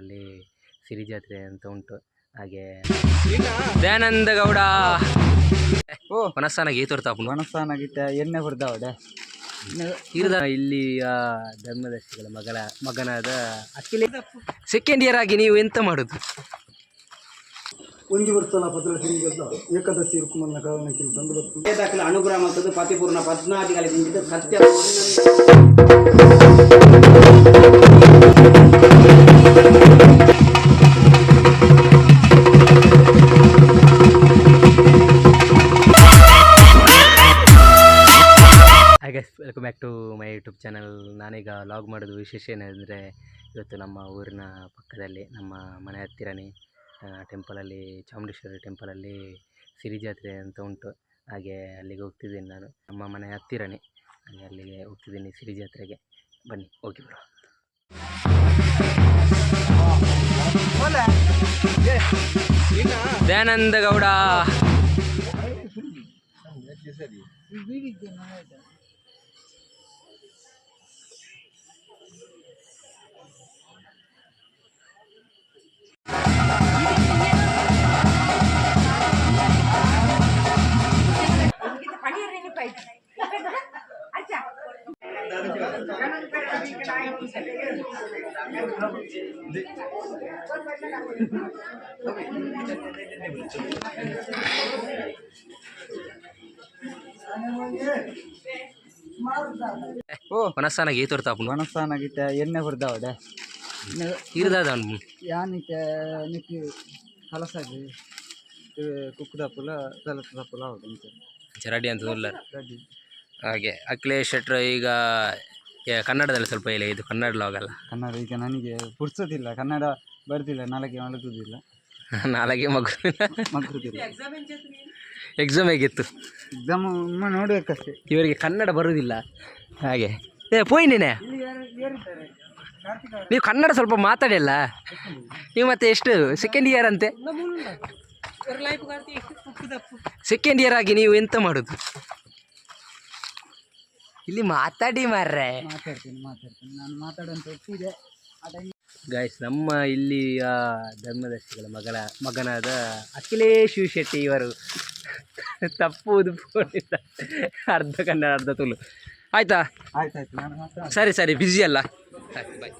ಟೆಂಪಲಲ್ಲಿ ಸಿರಿ ಜಾತ್ರೆ ಅಂತ ಉಂಟು. ಹಾಗೆ ದಯಾನಂದ ಗೌಡ ಮನಸ್ಸಾನಾಗಿ ತೋರ್ತಾಪ ಮನಸ್ಸಾನಾಗಿತ್ತೆ ಎಣ್ಣೆ ಬರ್ದಾವಡೆ ಇಲ್ಲಿ ಧರ್ಮದರ್ಶಿಗಳ ಮಗನಾದ ಅಖಿಲ ಸೆಕೆಂಡ್ ಇಯರ್ ಆಗಿ ನೀವು ಎಂತ ಮಾಡೋದು? ಒಂದು ವರ್ಷ ಪತ್ರ ತಿಂಗಳ ಏಕಾದಶಿ ಇರುಕುಮನ್ನ ಕಾರಣಕ್ಕಿಂತ ತಂದು ಅನುಗ್ರಹ ಮತ್ತು ಪತಿಪೂರ್ಣ ಪದ್ಮಾದಿಗಳಿಂದ ಸತ್ಯ welcome back to my YouTube channel. ನಾನೀಗ ಲಾಗ್ ಮಾಡೋದು ವಿಶೇಷ ಏನಂದರೆ, ಇವತ್ತು ನಮ್ಮ ಊರಿನ ಪಕ್ಕದಲ್ಲಿ ನಮ್ಮ ಮನೆ ಹತ್ತಿರನೇ ಟೆಂಪಲಲ್ಲಿ, ಚಾಮುಂಡೇಶ್ವರಿ ಟೆಂಪಲಲ್ಲಿ ಸಿರಿ ಜಾತ್ರೆ ಅಂತ ಉಂಟು. ಹಾಗೆ ಅಲ್ಲಿಗೆ ಹೋಗ್ತಿದ್ದೀನಿ ನಾನು, ನಮ್ಮ ಮನೆ ಹತ್ತಿರನೇ. ಹಾಗೆ ಅಲ್ಲಿಗೆ ಹೋಗ್ತಿದ್ದೀನಿ ಸಿರಿ ಜಾತ್ರೆಗೆ. ಬನ್ನಿ ಹೋಗಿ ಬರೋ. ದಯಾನಂದ ಗೌಡ ಮನಸ್ಸಾನಾಗಿ ತೋರ್ತಾಪ ಮನಸ್ಸಾನಾಗಿತ್ತೆ ಎಣ್ಣೆ ಬರ್ದಾವಡೆ ಇರ್ದಾದ ಯಾನಿಕ್ಕೆ ನಿಕ್ಕಿ ಹಲಸಾಗಿ ಕುಕ್ಕುದಪ್ಪಲ ತಲಸದಪ್ಪಲ ಹೌದಂತ ಚರಡಿ ಅಂತ ಹಾಗೆ ಅಖಿಲೇಶ್ ಶೆಟ್ರ್ ಈಗ ಕನ್ನಡದಲ್ಲಿ ಸ್ವಲ್ಪ ಇಲ್ಲ, ಇದು ಕನ್ನಡ ಲಾಗ್ ಅಲ್ಲ. ಕನ್ನಡ ಈಗ ನನಗೆ ಪುರ್ಸೋದಿಲ್ಲ, ಕನ್ನಡ ಬರ್ತಿಲ್ಲ, ನಾಳೆಗೆ ಮಲಗುದಿಲ್ಲ, ನಾಳೆಗೆ ಮಗುದಿಲ್ಲ. ಎಕ್ಸಾಮ್ ಹೇಗಿತ್ತು? ಎಕ್ಸಾಮ್ ನೋಡ್ಬೇಕಷ್ಟೇ. ಇವರಿಗೆ ಕನ್ನಡ ಬರುವುದಿಲ್ಲ. ಹಾಗೆ ಪೋಯ್ನೇನೆ ನೀವು ಕನ್ನಡ ಸ್ವಲ್ಪ ಮಾತಾಡಿಲ್ಲ ನೀವು. ಮತ್ತೆ ಎಷ್ಟು ಸೆಕೆಂಡ್ ಇಯರ್ ಅಂತೆ? ಸೆಕೆಂಡ್ ಇಯರ್ ಆಗಿ ನೀವು ಎಂತ ಮಾಡೋದು? ಇಲ್ಲಿ ಮಾತಾಡಿ ಮಾರ್ರೆ. ಮಾತಾಡ್ತೀನಿ ನಾನು ಮಾತಾಡುವಂತ ಒಪ್ಪಿದೆ. ಗಾಯ್ಸ್, ನಮ್ಮ ಇಲ್ಲಿ ಧರ್ಮದರ್ಶಿಗಳ ಮಗನಾದ ಅಖಿಲೇಶ್ ಶೆಟ್ಟಿ ಇವರು ತಪ್ಪುವುದು ಫೋನಿಂದ ಅರ್ಧ ಕನ್ನಡ ಅರ್ಧ ತುಳು. ಆಯ್ತಾ? ಆಯ್ತಾಯ್ತು, ನಾನು ಸರಿ ಬ್ಯುಸಿ ಅಲ್ಲ. ಬಾಯ್.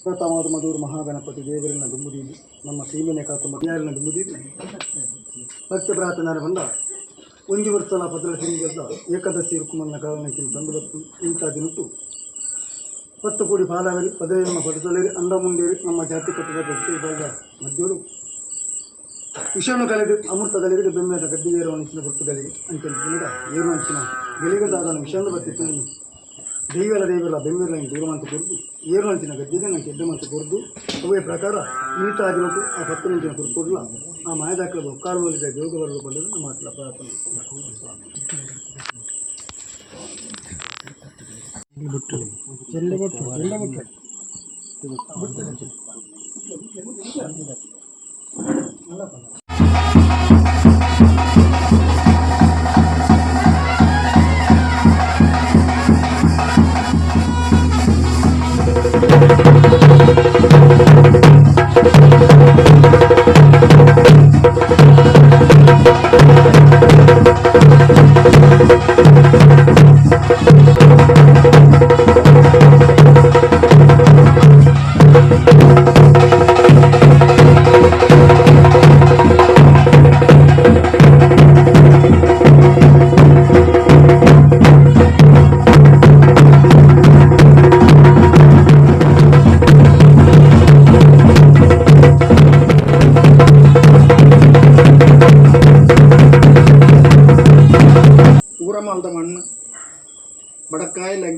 ಪ್ರಥಮವಾದ ಮಧುರ ಮಹಾಗಣಪತಿ ದೇವರಿನ ದುಂಬುದೀಲಿ ನಮ್ಮ ಸೀಮೆನೆ ಕಾತು ಮಧ್ಯಾರಿನ ದುಂಬುದೀಲಿ ಭಕ್ತಿ ಪ್ರಾರ್ಥನೆ ಬಂದ ಒಂದು ವರ್ಷ ಪತ್ರ ತಿಂಗಳ ಏಕಾದಶಿ ಇರುಕುಮನ್ನ ಕಾರಣಕ್ಕಿಂತ ತಂದು ಇಂಥ ದಿನಟ್ಟು 10 ಕೋಟಿ ಪಾಲಾವರಿ ಪದವಿಯನ್ನು ಪಡಿಸಲೇರಿ ಅಂಡ ಮುಂಡೇರಿ ನಮ್ಮ ಜಾತಿ ಕಟ್ಟದ ಗಟ್ಟಿಬಾದ ಮಧ್ಯೋಡು ವಿಷವನ್ನು ಕಳೆದು ಅಮೃತಗಳಿಗೆ ಬೆಮ್ಮೆದ ಗದ್ದಿಗೇರು ಹಂಚಿನ ಗುರುತುಗಳಿಗೆ ಅಂತೇಳಿ ಏರು ಹಂಚಿನ ಗೆಲಿಗದಾದ ವಿಷಯವನ್ನು ಬರ್ತಿತ್ತು. ದೇವಿಯಲ್ಲ ಬೆಮ್ಮೆಲ್ಲ ದೂರವಂತ ಕೊರದು ಏರು ಹಂಚಿನ ಗದ್ದಿಗೆ ನಾನು ಕೆಡ್ಡಮಂತ ಕೊರದು ಅವೇ ಪ್ರಕಾರ ಮಿಳಿತ ಆಗಿನಟ್ಟು ಆ 10 ನಿಮಿಷ ಕೊಡ್ಕೊಡ್ಲ ಆ ಮಾಯದಾಕಲ ಒಕ್ಕಾರದಲ್ಲಿ ಯೋಗ ಬರಲು ಬಂದದ್ದು ನಮ್ಮ ಮಾತಲ್ಲ ಪ್ರಾರ್ಥನೆ.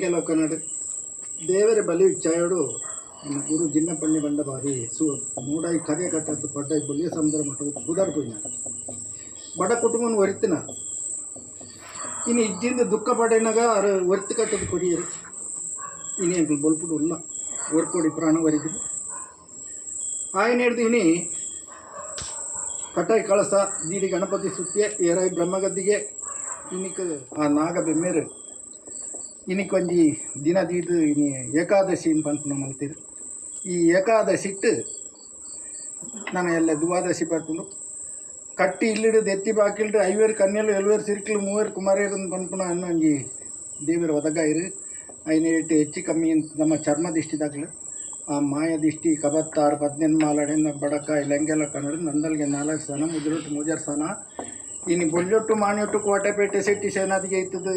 ಲಂಕೆಲೋ ಕನ್ನಡ ದೇವರ ಬಲಿ ಚಾಯೋಡು ನನ್ನ ಗುರು ಜಿನ್ನಪಣ್ಣಿ ಬಂಡ ಬಾರಿ ಮೂಡಾಯಿ ಕರೆ ಕಟ್ಟದ್ದು ಪಡ್ಡಾಯಿ ಬಲಿಯ ಸಮುದ್ರ ಮಠ ಬುಧಾರ್ ಪೋಯಿನಾರ ಬಡ ಕುಟುಂಬನ ಒರಿತಿನ ಇನ್ನು ಇಜ್ಜಿಂದ ದುಃಖ ಪಡೆನಾಗ ಅವ್ರು ಒರ್ತಿ ಕಟ್ಟದು ಕೊಡಿಯರು ಇನ್ನೇನು ಬಲ್ಪುಡು ಇಲ್ಲ ಒರ್ಕೊಡಿ ಪ್ರಾಣ ಒರಿದ್ರು ಆಯ್ನ ಹಿಡ್ದು ಇನಿ ಕಟಾಯಿ ಕಳಸ ದೀಡಿ ಗಣಪತಿ ಸುತ್ತಿಯ ಏರಾಯಿ ಬ್ರಹ್ಮಗದ್ದಿಗೆ ಇನ್ನಿಕ್ ಆ ನಾಗ ಬೆಮ್ಮೇರು ಇನ್ನಿಕ್ ಒಂಜಿ ದಿನ ದೀದು ಇನಿ ಏಕಾದಶಿ ಪಂಪನ ಮಲ್ತೀರು ಈ ಏಕಾದಶಿ ಇಟ್ಟು ನಾನು ಎಲ್ಲ ದ್ವಾದಶಿ ಬರ್ಕೊಂಡು ಕಟ್ಟಿ ಇಲ್ಲಿಡು ಎತ್ತಿ ಬಾಕಿಲ್ಡು ಐವೇರು ಕನ್ನೆಲು ಎಲ್ವೇರು ಸಿರ್ಕಿಲು ಮೂವೇರು ಕುಮಾರೇರನ್ನು ಪಂಪನ ಅನ್ನೋ ಒಂಜಿ ದೇವರ ಒದಗಾಯಿರು ಐನ ಇಟ್ಟು ಹೆಚ್ಚು ಕಮ್ಮಿ ಅಂತ ನಮ್ಮ ಚರ್ಮ ದಿಷ್ಟಿದಾಗಲು ಆ ಮಾಯ ದಿಷ್ಟಿ ಕಬತ್ತಾರು 18 ಮಾಲಾಡೆನ ಬಡಕ ಇಲ್ಲಂಗೆಲ್ಲ ಕನ್ನಡ ನಂದಲ್ಗೆ 4 ಸ್ಥಾನ ಮುದ್ರೊಟ್ಟು ಮೂಜಾರು ಸ್ಥಾನ ಇನ್ನು ಬೊಳ್ಳೊಟ್ಟು ಮಾಣಿಯೊಟ್ಟು ಕೋಟೆಪೇಟೆ ಶೆಟ್ಟಿ ಸೇನಾದಿಗೆ ಇತ್ತದು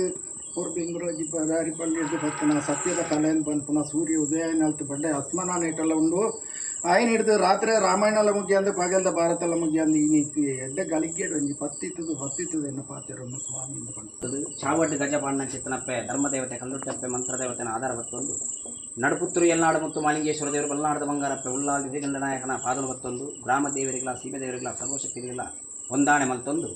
ಅವ್ರು ಬೆಂಗಳೂರು ದಾರಿ ಪಳ್ಳಿದ್ದು ಬರ್ತನ ಸತ್ಯದ ಕಲೆಯನ್ನು ಬಂದು ಸೂರ್ಯ ಉದಯ ನಲ್ತು ಬಡ್ಡೆ ಅಸ್ಮಾನ ಇಟ್ಟಲ್ಲ ಉಂಡು ಆಯ್ನ ಹಿಡಿದು ರಾತ್ರಿ ರಾಮಾಯಣ ಮುಗಿಯ ಅಂದು ಪಗಲ್ದ ಭಾರತ ಮುಗಿಯ ಅಂದು ಇನ್ನಿತ್ತು ಎಡ್ಡೆ ಗಳಿಕೆ ಒಂಜಿ ಪತ್ತಿತ್ತದು ಎನ್ನ ಪಾತಿರನ್ನು ಸ್ವಾಮಿಯಿಂದ ಬಂತು ಚಾವಟ್ಟು ಗಜಪಾಂಡ ಚಿತ್ತನಪ್ಪೆ ಧರ್ಮದೇವತೆ ಕಲ್ಲುಟ್ಟಪ್ಪೆ ಮಂತ್ರದೇವತೆನ ಆಧಾರ ಬತ್ತೊಂದು ನಡುಪುತ್ತೂರು ಯಲ್ನಾಡು ಮತ್ತು ಮಾಲಿಂಗೇಶ್ವರ ದೇವರು ಬಲ್ನಾಡದ ಬಂಗಾರಪ್ಪೆ ಉಳ್ಳಾಲ್ ವಿವೇಗಂಡ ನಾಯಕನ ಪಾದನು ಬತ್ತೊಂದು ಗ್ರಾಮ ದೇವರಿಗಳ ಸೀಮೆ ದೇವರಿಗಳ ಸರ್ವಶಕ್ತಿಗಳ ಹೊಂದಾಣೆ ಮಲ್ತೊಂದು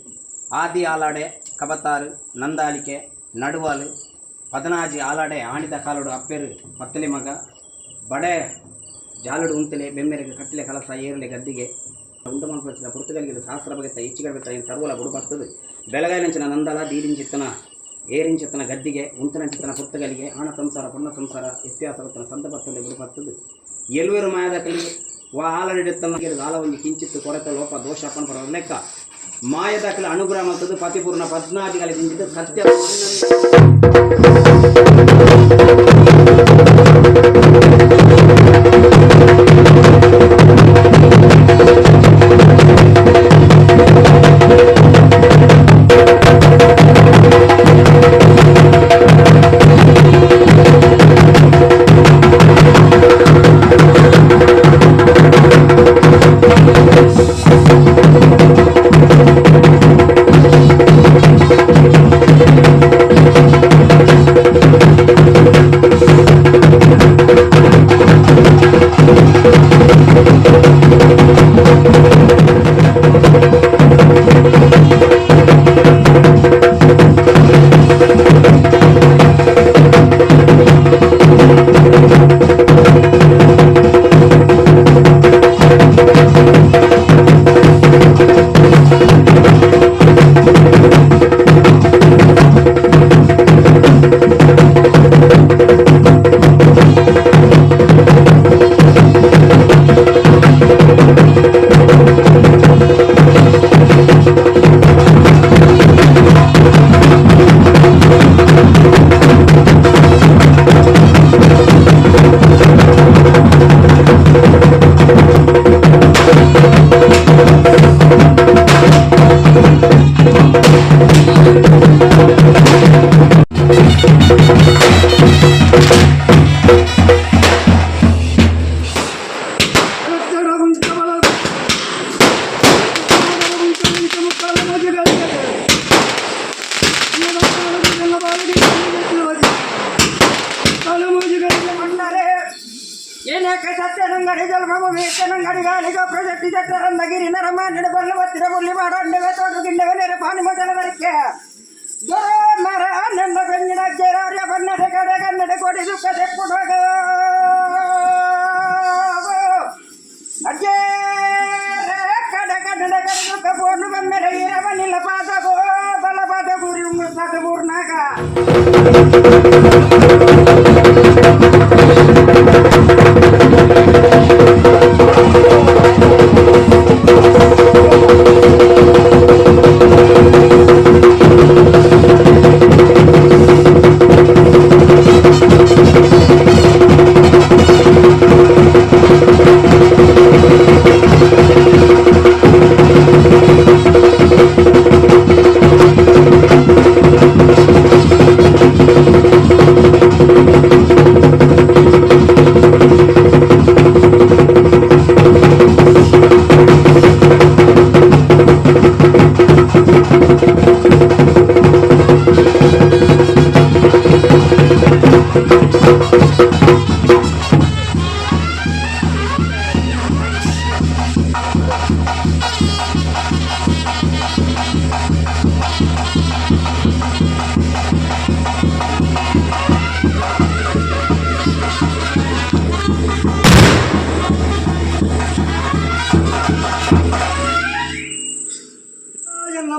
ಆದಿ ಆಲಾಡೆ ಕಬತಾರು ನಂದಾಲಿಕೆ ನಡುವಾಲು 14 ಆಲಾಡೆ ಆಣಿದ ಕಾಲುಡು ಅಪ್ಪೆರು ಪತ್ತಲಿ ಮಗ ಬಡೆ ಜಾಲುಡು ಉಂತಲೆ ಬೆಮ್ಮೆರೆಗೆ ಕಟ್ಟಿಲೆ ಕಲಸ ಏರಲೆ ಗದ್ದಿಗೆ ಉಂಟು ಮಲ್ಪಚ್ಚಿದ ಪುರ್ತಗಲಿಗೆ ಸಹಸ್ರ ಬಗೆತ ಈಚಿಗಳ ಬೆತ್ತ ಇನ್ನು ಸರ್ವಲ ಬುಡು ಬರ್ತದೆ ಬೆಳಗಾಯಲಂಚಿನ ನಂದಲ ದೀರಿಂಚಿತ್ತನ ಏರಿಂಚಿತ್ತನ ಗದ್ದಿಗೆ ಉಂತನಂಚಿತ್ತನ ಪುರ್ತಗಲಿಗೆ ಆಣ ಸಂಸಾರ ಪುಣ್ಣ ಸಂಸಾರ ಇತ್ಯಾಸವತ್ತನ ಸಂತ ಬರ್ತದೆ ಬುಡು ಬರ್ತದೆ ಎಲ್ವೇರು ಮಾಯದ ಕಲಿ ಆಲಡಿಡುತ್ತಲ್ಲ ಆಲ ಒಂದು ಕಿಂಚಿತ್ತು ಕೊರತೆ ಲೋಪ ದೋಷ ಪರ ಲೆಕ್ಕ ಮಾಯದಾಖಲೆ ಅನುಗ್ರಹ ಮತ್ತದು ಪತಿಪೂರ್ಣ ಪದ್ಮಾದಿಗಳ ದಿಂದಿದ್ದು ಸತ್ಯ ಸತ್ಯನಂಗಡಿ ಜಲಭೂಮಿ ಸತ್ಯನಂಗಡಿ ಗಾಳಿಗ ಪ್ರಜಟ್ಟಿ ಚಟ್ಟರಂದಗಿರಿ ನರಮಾಂಡಡ ಬಲ್ಲವತ್ತಿರ ಮುಳ್ಳಿ ಮಾಡಂಡವೆ ತೋಟು ಗಿಂಡವೆ ನೆರೆ ಪಾನಿ ಮೊದಲವರಿಕೆ ದೊರೆ ಮರ ನನ್ನ ಬೆಂಗಿನ ಜೇರಾರ್ಯ ಬನ್ನಡೆ ಕಡೆ ಕನ್ನಡೆ ಕೊಡಿ ದುಃಖ ತೆಪ್ಪುಡೋಗ ಅಜ್ಜೇ ಕಡೆ ಕನ್ನಡ ಕಡೆ ದುಃಖ ಪೋನು ಬೆಮ್ಮೆರೆ ಇರವನಿಲ್ಲ ಪಾದಗೋ ಬಲಪಾದ ಗುರಿ ಉಂಗುತ್ತಾದ ಊರ್ನಾಗ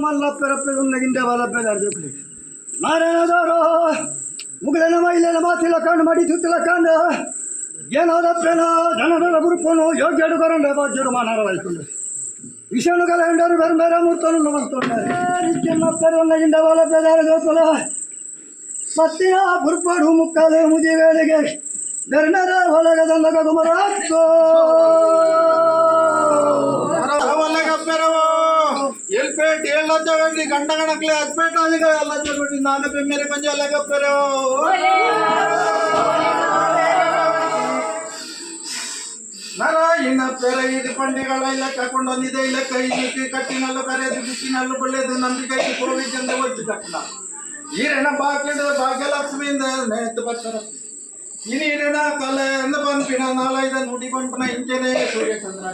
ಮಲ್ಲಪ್ಪರಪ್ಪೆ ಉನ್ನಗಿಂದ ಬಲಪ್ಪೆ ದಾರ್ಬೇಕು ನಾರಾಯಣದವರು ಮುಗಳನ ಮೈಲಿನ ಮಾತಿಲ ಕಂಡು ಮಡಿ ತುತ್ತಿಲ ಕಂಡು ಏನೋದಪ್ಪೇನೋ ಜನರ ಗುರುಪನು ಯೋಗ್ಯಡು ಬರಂಡೆ ಭಾಗ್ಯಡು ಮಾನರವಾಯ್ಕೊಂಡು ವಿಷಣುಗಳ ಹೆಂಡರು ಬೇರೆ ಬೇರೆ ಮೂರ್ತನು ಬಂದ್ಕೊಂಡೆ ಉನ್ನಗಿಂದ ಬಲಪ್ಪೆ ದಾರ ಜೋತಲ ಸತ್ತಿನ ಬುರ್ಪಾಡು ಮುಕ್ಕಾಲೆ ಮುದಿ ವೇಳೆಗೆ ಧರ್ಮದ ಹೊಲಗದಂದಗ ಗುಮರಾಕ್ತೋ ಎಲ್ಪೇಟ್ 7 ಲಕ್ಷ ಬೇಡಿ ಗಂಡ ಗಣಕ್ಲೆ ಹತ್ಪೇಟ್ ಆದಿಗ 2 ಲಕ್ಷ ಬೇಡಿ ನಾನು ಬೆಮ್ಮೆರೆ ಮಂಜ ಲಗಪ್ಪೆರೋ ನಾರಾಯಣ ಪೆರ ಇದು ಪಂಡಿಗಳ ಇಲಕ್ಕ ಕೊಂಡೊಂದಿದೆ ಇಲಕ್ಕ ಇದಕ್ಕೆ ಕಟ್ಟಿನಲ್ಲು ಕರೆದು ಬಿಟ್ಟಿನಲ್ಲು ಬಳ್ಳೆದು ನಂಬಿಕೆ ಕೋವಿಜಂದ ಒಟ್ಟು ಕಟ್ಟಣ ಈರನ ಬಾಕಿಡು ಭಾಗ್ಯಲಕ್ಷ್ಮಿಯಿಂದ ನೇತು ಬರ್ತಾರ ನೀರಿನ ಕಲೆ ಎಂದ ಪಂಪಿನ ನಾಲೈದ ನುಡಿ ಪಂಪನ ಇಂಚನೆ ಸೂರ್ಯಚಂದ್ರ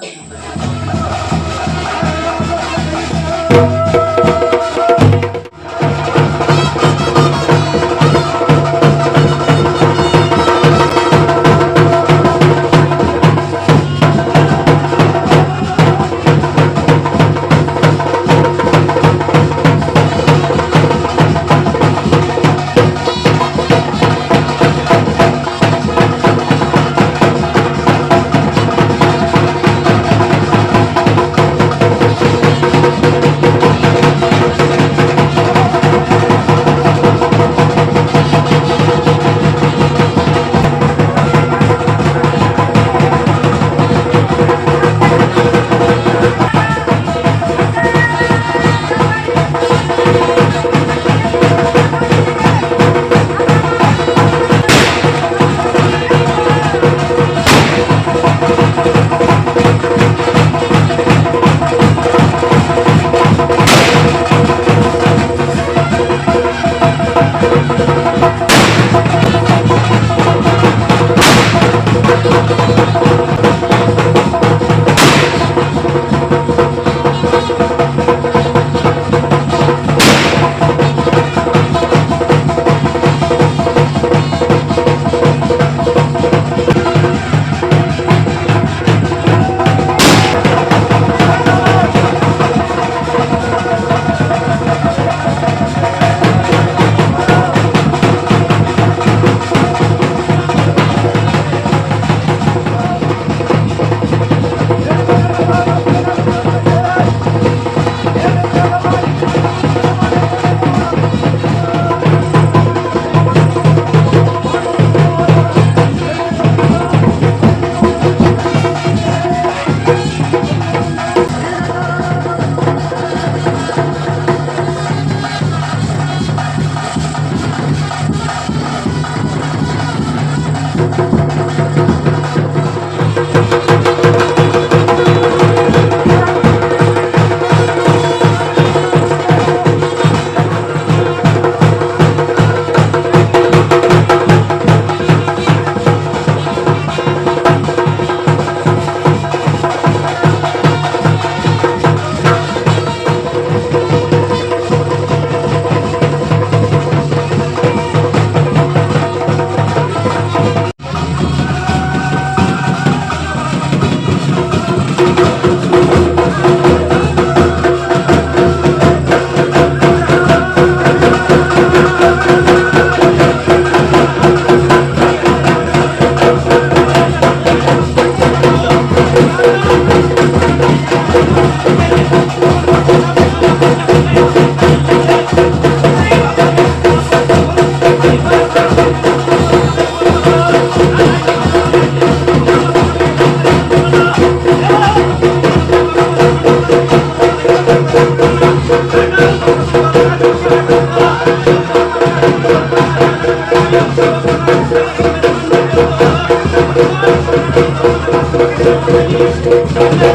Thank you.